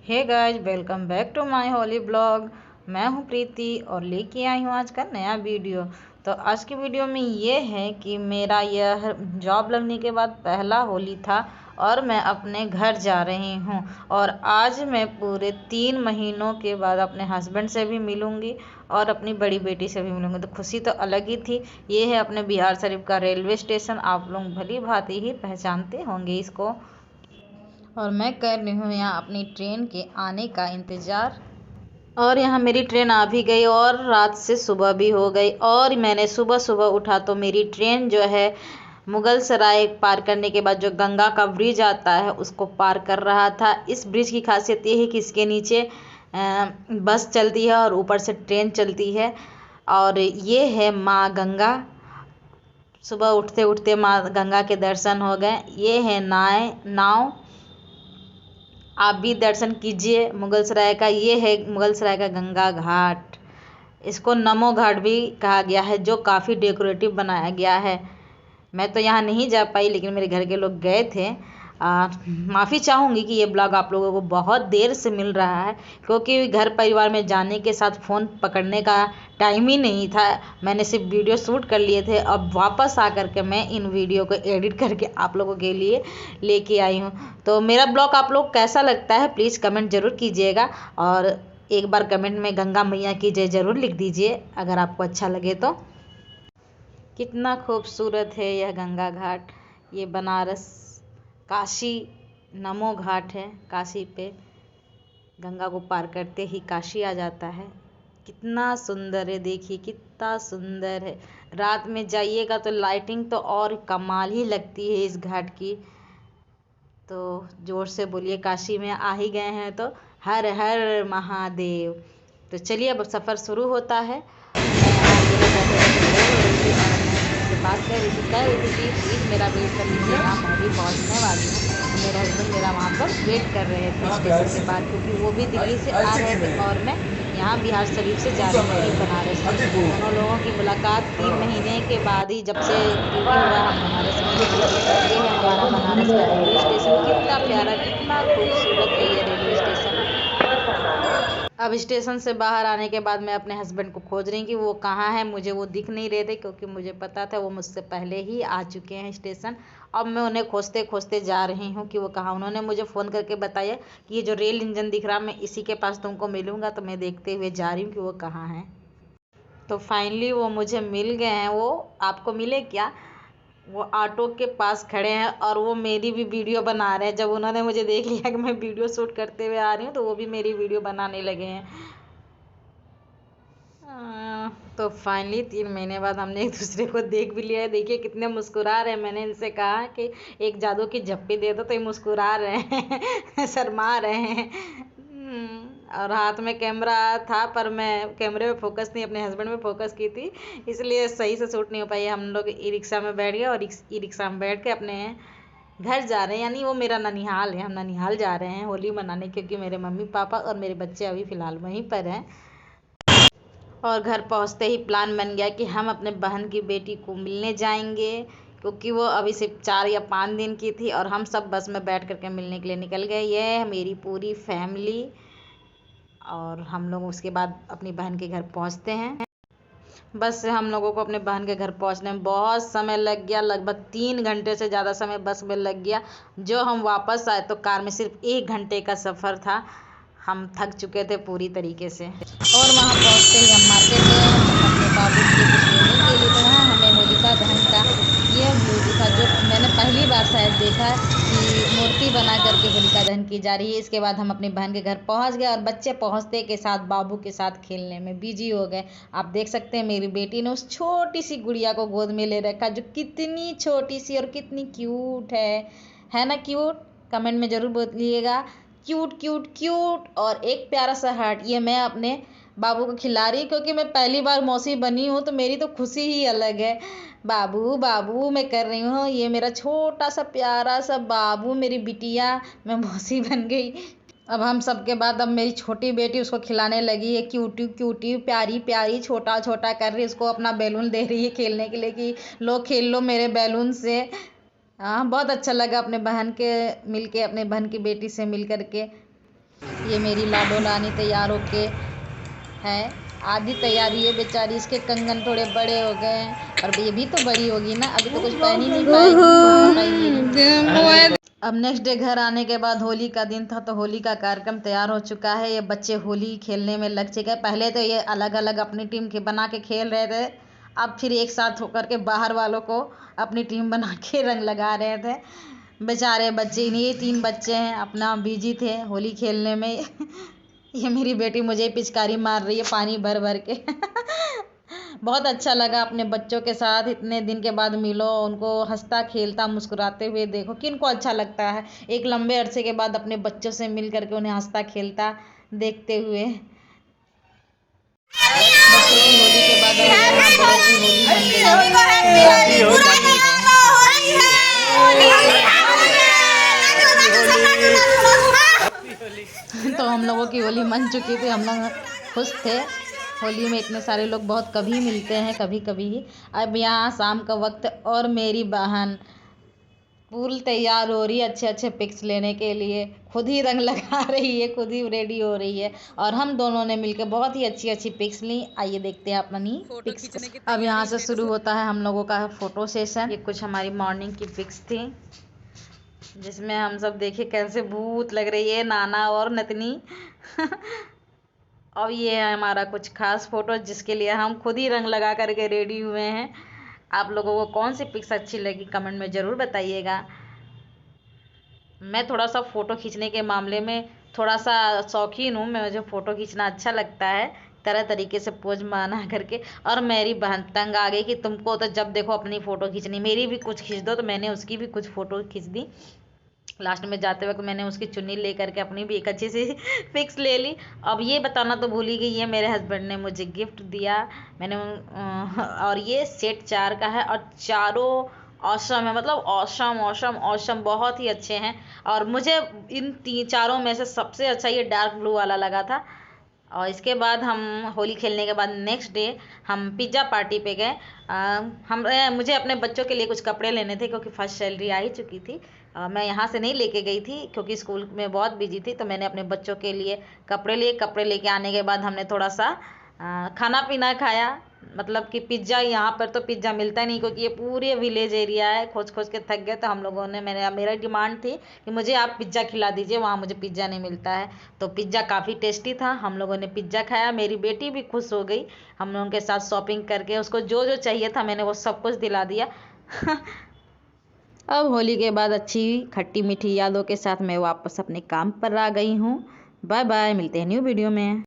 Hey guys, welcome back to my holy blog. मैं हूं प्रीति और लेके आई हूं आज का नया वीडियो। तो आज की वीडियो में ये है कि मेरा यह जॉब लगने के बाद पहला होली था और मैं अपने घर जा रही हूं। और आज मैं पूरे 3 महीनों के बाद अपने हस्बैंड से भी मिलूंगी और अपनी बड़ी बेटी से भी मिलूंगी। तो खुशी तो अलग ही थी। ये है अपने बिहार शरीफ का रेलवे स्टेशन। आप लोग भली भांति ही पहचानते होंगे इसको। और मैं कर रही हूँ यहाँ अपनी ट्रेन के आने का इंतज़ार। और यहाँ मेरी ट्रेन आ भी गई और रात से सुबह भी हो गई। और मैंने सुबह सुबह उठा तो मेरी ट्रेन जो है मुगल सराय पार करने के बाद जो गंगा का ब्रिज आता है उसको पार कर रहा था। इस ब्रिज की खासियत ये है कि इसके नीचे बस चलती है और ऊपर से ट्रेन चलती है। और ये है माँ गंगा। सुबह उठते उठते माँ गंगा के दर्शन हो गए। ये है नाव। आप भी दर्शन कीजिए मुगल सराय का। ये है मुगल सराय का गंगा घाट। इसको नमो घाट भी कहा गया है, जो काफ़ी डेकोरेटिव बनाया गया है। मैं तो यहाँ नहीं जा पाई, लेकिन मेरे घर के लोग गए थे। माफ़ी चाहूँगी कि ये ब्लॉग आप लोगों को बहुत देर से मिल रहा है, क्योंकि घर परिवार में जाने के साथ फ़ोन पकड़ने का टाइम ही नहीं था। मैंने सिर्फ वीडियो शूट कर लिए थे। अब वापस आकर के मैं इन वीडियो को एडिट करके आप लोगों के लिए लेके आई हूँ। तो मेरा ब्लॉग आप लोग कैसा लगता है प्लीज़ कमेंट ज़रूर कीजिएगा। और एक बार कमेंट में गंगा मैया की जय ज़रूर लिख दीजिए अगर आपको अच्छा लगे तो। कितना खूबसूरत है यह गंगा घाट। ये बनारस काशी नमो घाट है। काशी पे गंगा को पार करते ही काशी आ जाता है। कितना सुंदर है, देखिए कितना सुंदर है। रात में जाइएगा तो लाइटिंग तो और कमाल ही लगती है इस घाट की। तो जोर से बोलिए, काशी में आ ही गए हैं तो हर हर महादेव। तो चलिए अब सफ़र शुरू होता है। बात कह रही थी कि प्लीज़ मेरा वेट कर लीजिएगा, मैं भी पहुंचने वाली हूँ। मेरे हस्बैंड मेरा वहाँ पर वेट कर रहे थे स्टेशन के बाद, क्योंकि वो भी दिल्ली से आ रहे थे और मैं यहाँ बिहार शरीफ से जा रही थी बनारस। दोनों लोगों की मुलाकात 3 महीने के बाद ही जब से ड्यूटी हुआ हम बनारस में निकले। ये है हमारा बनारस का रेलवे स्टेशन। कितना प्यारा, कितना खूबसूरत है ये रेलवे स्टेशन। अब स्टेशन से बाहर आने के बाद मैं अपने हस्बैंड को खोज रही कि वो कहाँ है। मुझे वो दिख नहीं रहे थे, क्योंकि मुझे पता था वो मुझसे पहले ही आ चुके हैं स्टेशन। अब मैं उन्हें खोजते खोजते जा रही हूँ कि वो कहाँ। उन्होंने मुझे फ़ोन करके बताया कि ये जो रेल इंजन दिख रहा मैं इसी के पास तुमको मिलूँगा। तो मैं देखते हुए जा रही हूँ कि वो कहाँ हैं। तो फाइनली वो मुझे मिल गए हैं। वो आपको मिले क्या? वो ऑटो के पास खड़े हैं और वो मेरी भी वीडियो बना रहे हैं। जब उन्होंने मुझे देख लिया कि मैं वीडियो शूट करते हुए आ रही हूँ तो वो भी मेरी वीडियो बनाने लगे हैं। तो फाइनली 3 महीने बाद हमने एक दूसरे को देख भी लिया है। देखिए कितने मुस्कुरा रहे हैं। मैंने इनसे कहा कि एक जादू की झप्पी दे दो, तो ये मुस्कुरा रहे हैं शर्मा रहे हैं। और हाथ में कैमरा था, पर मैं कैमरे पे फोकस नहीं, अपने हस्बैंड पे फोकस की थी, इसलिए सही से शूट नहीं हो पाई। हम लोग ई रिक्शा में बैठ गए और ई रिक्शा में बैठ के अपने घर जा रहे हैं। यानी वो मेरा ननिहाल है, हम ननिहाल जा रहे हैं होली मनाने, क्योंकि मेरे मम्मी पापा और मेरे बच्चे अभी फ़िलहाल वहीं पर हैं। और घर पहुंचते ही प्लान बन गया कि हम अपने बहन की बेटी को मिलने जाएंगे, क्योंकि वो अभी सिर्फ 4 या 5 दिन की थी। और हम सब बस में बैठ करके मिलने के लिए निकल गए। ये है मेरी पूरी फैमिली। और हम लोग उसके बाद अपनी बहन के घर पहुंचते हैं। बस से हम लोगों को अपने बहन के घर पहुंचने में बहुत समय लग गया। लगभग 3 घंटे से ज़्यादा समय बस में लग गया। जो हम वापस आए तो कार में सिर्फ 1 घंटे का सफ़र था। हम थक चुके थे पूरी तरीके से। और वहाँ पहुँचते ही हम मार्केट गए अपने बाबू के लिए कुछ लेने के लिए। तो वहाँ हमें होलिका दहन का यह व्यू दिखा, जो मैंने पहली बार शायद देखा कि मूर्ति बना करके होलिका दहन की जा रही है। इसके बाद हम अपनी बहन के घर पहुँच गए और बच्चे पहुँचते के साथ बाबू के साथ खेलने में बिजी हो गए। आप देख सकते हैं मेरी बेटी ने उस छोटी सी गुड़िया को गोद में ले रखा, जो कितनी छोटी सी और कितनी क्यूट है ना क्यूट? कमेंट में ज़रूर बोलिएगा क्यूट क्यूट क्यूट। और एक प्यारा सा हार्ट ये मैं अपने बाबू को खिला रही, क्योंकि मैं पहली बार मौसी बनी हूँ तो मेरी तो खुशी ही अलग है। बाबू बाबू मैं कर रही हूँ। ये मेरा छोटा सा प्यारा सा बाबू, मेरी बिटिया, मैं मौसी बन गई। अब हम सबके बाद अब मेरी छोटी बेटी उसको खिलाने लगी है। क्यूटी क्यूटी प्यारी प्यारी छोटा छोटा कर रही, उसको अपना बैलून दे रही है खेलने के लिए कि लो खेल लो मेरे बैलून से। हाँ, बहुत अच्छा लगा अपने बहन के मिल के, अपने बहन की बेटी से मिल कर के। ये मेरी लाडो रानी तैयार होके है, आधी तैयारी है बेचारी, इसके कंगन थोड़े बड़े हो गए हैं और ये भी तो बड़ी होगी ना, अभी तो कुछ पहन ही नहीं पाएगी। अब नेक्स्ट डे घर आने के बाद होली का दिन था, तो होली का कार्यक्रम तैयार हो चुका है। ये बच्चे होली खेलने में लग चुके हैं। पहले तो ये अलग अलग अपनी टीम के बना के खेल रहे थे, अब फिर एक साथ होकर के बाहर वालों को अपनी टीम बना के रंग लगा रहे थे। बेचारे बच्चे, ये 3 बच्चे हैं, अपना बिजी थे होली खेलने में। ये मेरी बेटी मुझे पिचकारी मार रही है पानी भर भर के। बहुत अच्छा लगा अपने बच्चों के साथ इतने दिन के बाद मिलो, उनको हंसता खेलता मुस्कुराते हुए देखो। किनको अच्छा लगता है एक लंबे अरसे के बाद अपने बच्चों से मिल करके उन्हें हंसता खेलता देखते हुए। बच्चों की होली के बाद बड़ों की होली बन गई। तो हम लोगों की होली मन चुकी थी, हम लोग खुश थे। होली में इतने सारे लोग बहुत कभी मिलते हैं, कभी कभी ही। अब यहाँ शाम का वक्त और मेरी बहन पूरी तैयार हो रही है अच्छे अच्छे पिक्स लेने के लिए, खुद ही रंग लगा रही है, खुद ही रेडी हो रही है, और हम दोनों ने मिलकर बहुत ही अच्छी अच्छी पिक्स ली। आइए देखते हैं अपनी पिक्स। अब यहाँ से शुरू होता है हम लोगों का फोटो सेशन। ये कुछ हमारी मॉर्निंग की पिक्स थी, जिसमें हम सब देखे कैसे भूत लग रही है नाना और नतनी। और ये है हमारा कुछ खास फोटो, जिसके लिए हम खुद ही रंग लगा करके रेडी हुए हैं। आप लोगों को कौन सी पिक्स अच्छी लगी कमेंट में ज़रूर बताइएगा। मैं थोड़ा सा फ़ोटो खींचने के मामले में थोड़ा सा शौकीन हूँ, मुझे फ़ोटो खींचना अच्छा लगता है, तरह तरीके से पोज बना करके। और मेरी बहन तंग आ गई कि तुमको तो जब देखो अपनी फ़ोटो खींचनी, मेरी भी कुछ खींच दो, तो मैंने उसकी भी कुछ फ़ोटो खींच दी। लास्ट में जाते वक्त मैंने उसकी चुन्नी ले करके अपनी भी एक अच्छी सी पिक्स ले ली। अब ये बताना तो भूल ही गई है, मेरे हस्बैंड ने मुझे गिफ्ट दिया, मैंने और ये सेट 4 का है, और चारों ऑसम है, मतलब ऑसम ऑसम ऑसम, बहुत ही अच्छे हैं। और मुझे इन चारों में से सबसे अच्छा ये डार्क ब्लू वाला लगा था। और इसके बाद हम होली खेलने के बाद नेक्स्ट डे हम पिज़्ज़ा पार्टी पे गए। मुझे अपने बच्चों के लिए कुछ कपड़े लेने थे, क्योंकि फर्स्ट सैलरी आ ही चुकी थी। मैं यहाँ से नहीं लेके गई थी क्योंकि स्कूल में बहुत बिजी थी, तो मैंने अपने बच्चों के लिए कपड़े लिए। कपड़े लेके आने के बाद हमने थोड़ा सा खाना पीना खाया। मतलब कि पिज़्ज़ा, यहाँ पर तो पिज़्ज़ा मिलता नहीं, क्योंकि ये पूरे विलेज एरिया है, खोज खोज के थक गए। तो हम लोगों ने, मेरा डिमांड थी कि मुझे आप पिज़्ज़ा खिला दीजिए, वहाँ मुझे पिज़्ज़ा नहीं मिलता है। तो पिज़्ज़ा काफ़ी टेस्टी था, हम लोगों ने पिज़्ज़ा खाया। मेरी बेटी भी खुश हो गई, हम लोगों के साथ शॉपिंग करके उसको जो जो चाहिए था मैंने वो सब कुछ दिला दिया। अब होली के बाद अच्छी खट्टी मीठी यादों के साथ मैं वापस अपने काम पर आ गई हूँ। बाय बाय, मिलते हैं न्यू वीडियो में।